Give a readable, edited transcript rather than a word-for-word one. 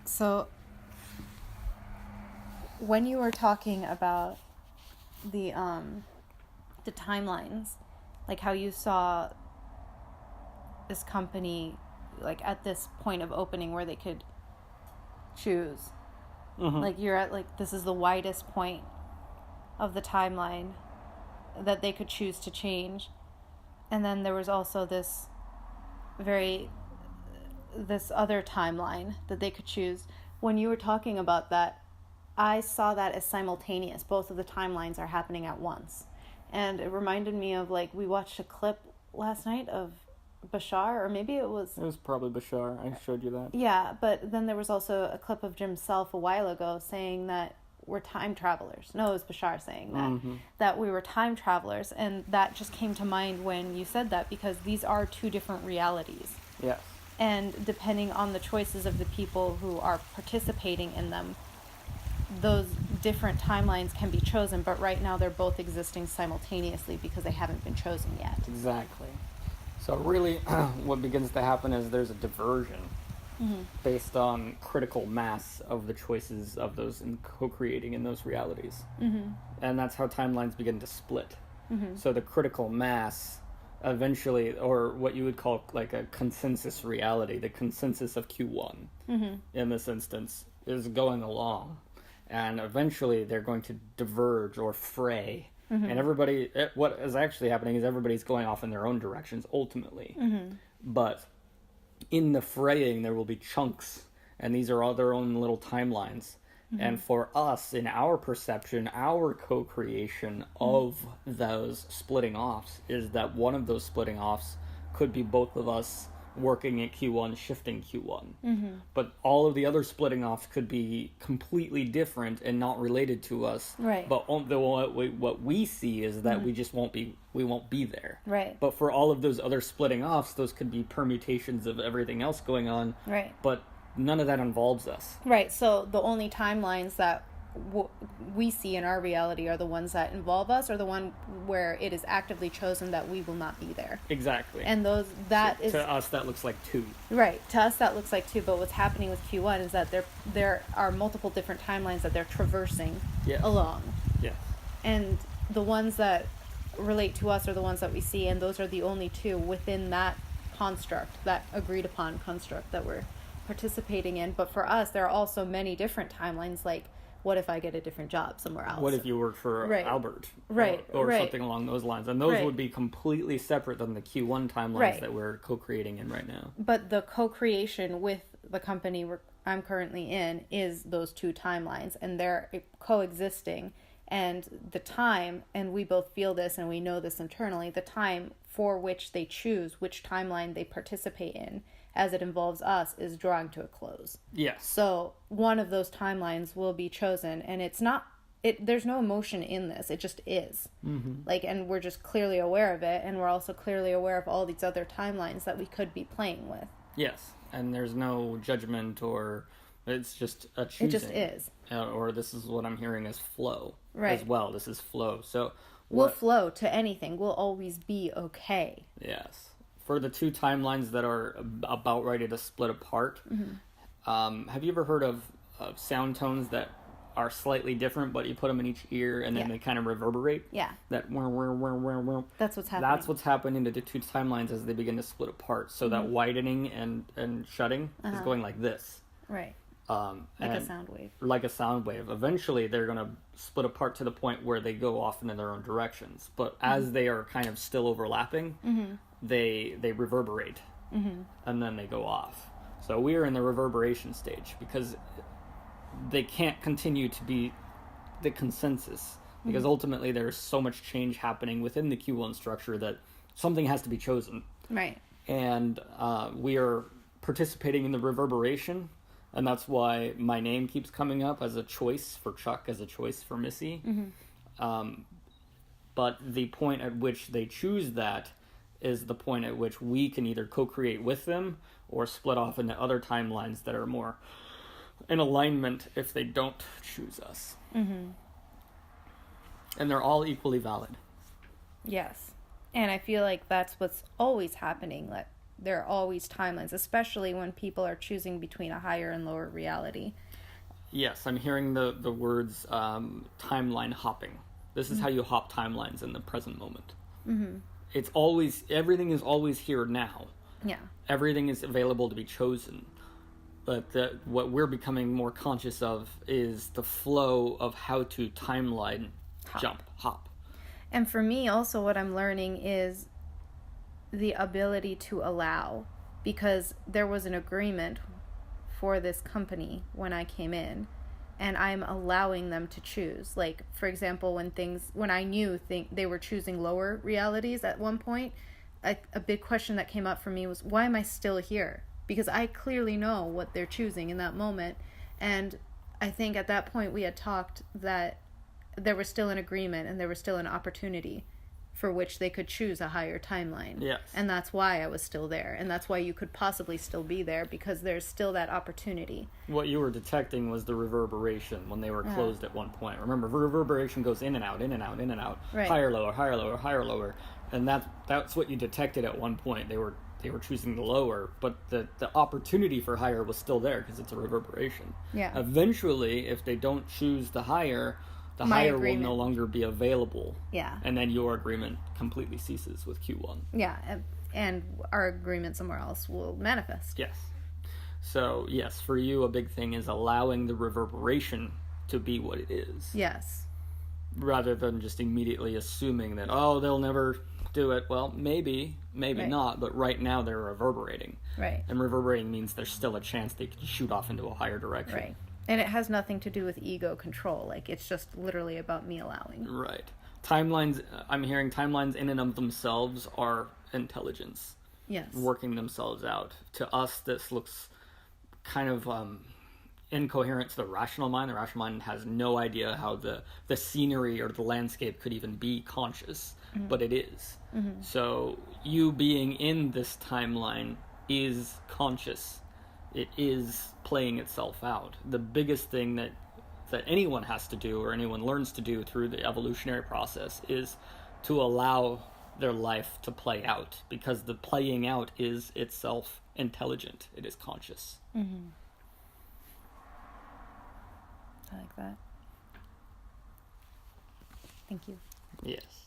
So, when you were talking about the timelines, like how you saw this company, like at this point of opening where they could choose, like you're at like this is the widest point of the timeline that they could choose to change, and then there was also this other timeline that they could choose. When you were talking about that, I saw that as simultaneous. Both of the timelines are happening at once. And it reminded me of, like, we watched a clip last night of Bashar, or maybe it was... It was probably Bashar. I showed you that. Yeah, but then there was also a clip of Jim Self a while ago saying that we're time travelers. No, it was Bashar saying that. That we were time travelers. And that just came to mind when you said that, because these are two different realities. Yes. And depending on the choices of the people who are participating in them, those different timelines can be chosen, but right now they're both existing simultaneously because they haven't been chosen yet. Exactly. So really, what begins to happen is there's a diversion based on critical mass of the choices of those in co-creating in those realities. And that's how timelines begin to split. So the critical mass eventually, or what you would call like a consensus reality, the consensus of Q1 in this instance, is going along. And eventually they're going to diverge or fray. And what is actually happening is everybody's going off in their own directions ultimately. But in the fraying, there will be chunks, and these are all their own little timelines. And for us, in our perception, our co-creation of those splitting offs is that one of those splitting offs could be both of us working at Q1, shifting Q1. But all of the other splitting offs could be completely different and not related to us. Right. But what we see is that we won't be there. Right. But for all of those other splitting offs, those could be permutations of everything else going on. Right. But none of that involves us. Right. So the only timelines that we see in our reality are the ones that involve us, or the one where it is actively chosen that we will not be there. Exactly. And to us that looks like two. Right. To us that looks like two, but what's happening with Q1 is that there are multiple different timelines that they're traversing along. Yes. And the ones that relate to us are the ones that we see, and those are the only two within that construct, that agreed upon construct that we're participating in. But for us, there are also many different timelines, like, what if I get a different job somewhere else? What if you work for Albert? Or something along those lines. And those would be completely separate than the Q1 timelines that we're co-creating in right now. But the co-creation with the company I'm currently in is those two timelines, and they're coexisting. And the time, and we both feel this and we know this internally, the time for which they choose which timeline they participate in as it involves us is drawing to a close. Yes. So one of those timelines will be chosen, and there's no emotion in this. It just is. And we're just clearly aware of it, and we're also clearly aware of all these other timelines that we could be playing with. Yes. And there's no judgment, or it's just a choosing. It just is. Or this is what I'm hearing as flow as well. This is flow. So we'll flow to anything. We'll always be okay. Yes. For the two timelines that are about ready to split apart, have you ever heard of sound tones that are slightly different, but you put them in each ear and then they kind of reverberate? Yeah. That That's what's happening. That's what's happening to the two timelines as they begin to split apart. So that widening and shutting is going like this. Right. Like a sound wave. Like a sound wave. Eventually, they're going to split apart to the point where they go off in their own directions. But as they are kind of still overlapping, they reverberate, and then they go off. So we are in the reverberation stage because they can't continue to be the consensus, because ultimately there's so much change happening within the Q1 structure that something has to be chosen. Right. And we are participating in the reverberation. And that's why my name keeps coming up as a choice for Chuck, as a choice for Missy. But the point at which they choose that is the point at which we can either co-create with them or split off into other timelines that are more in alignment if they don't choose us. And they're all equally valid. Yes. And I feel like that's what's always happening. That there are always timelines, especially when people are choosing between a higher and lower reality. Yes, I'm hearing the words timeline hopping. This is how you hop timelines in the present moment. It's always, everything is always here now. Yeah. Everything is available to be chosen. But what we're becoming more conscious of is the flow of how to timeline hop. And for me, also, what I'm learning is the ability to allow, because there was an agreement for this company when I came in, and I'm allowing them to choose. Like, for example, when I knew they were choosing lower realities at one point, a big question that came up for me was, why am I still here? Because I clearly know what they're choosing in that moment. And I think at that point we had talked that there was still an agreement and there was still an opportunity for which they could choose a higher timeline. Yes. And that's why I was still there. And that's why you could possibly still be there, because there's still that opportunity. What you were detecting was the reverberation when they were closed at one point. Remember, reverberation goes in and out, in and out, in and out. Right. Higher, lower, higher, lower, higher, lower. And that's what you detected at one point. They were choosing the lower, but the opportunity for higher was still there because it's a reverberation. Yeah. Eventually, if they don't choose the higher higher will no longer be available. Yeah. And then your agreement completely ceases with Q1. Yeah, and our agreement somewhere else will manifest. Yes. So, yes, for you, a big thing is allowing the reverberation to be what it is. Yes. Rather than just immediately assuming that, oh, they'll never do it. Well, maybe right. Not, but right now they're reverberating. Right. And reverberating means there's still a chance they can shoot off into a higher direction. Right. And it has nothing to do with ego control. Like, it's just literally about me allowing. Right. Timelines, I'm hearing timelines in and of themselves are intelligence. Yes. Working themselves out. To us, this looks kind of incoherent to the rational mind. The rational mind has no idea how the scenery or the landscape could even be conscious, but it is. Mm-hmm. So you being in this timeline is conscious. It is playing itself out. The biggest thing that anyone has to do or anyone learns to do through the evolutionary process is to allow their life to play out, because the playing out is itself intelligent. It is conscious. Mm-hmm. I like that. Thank you. Yes.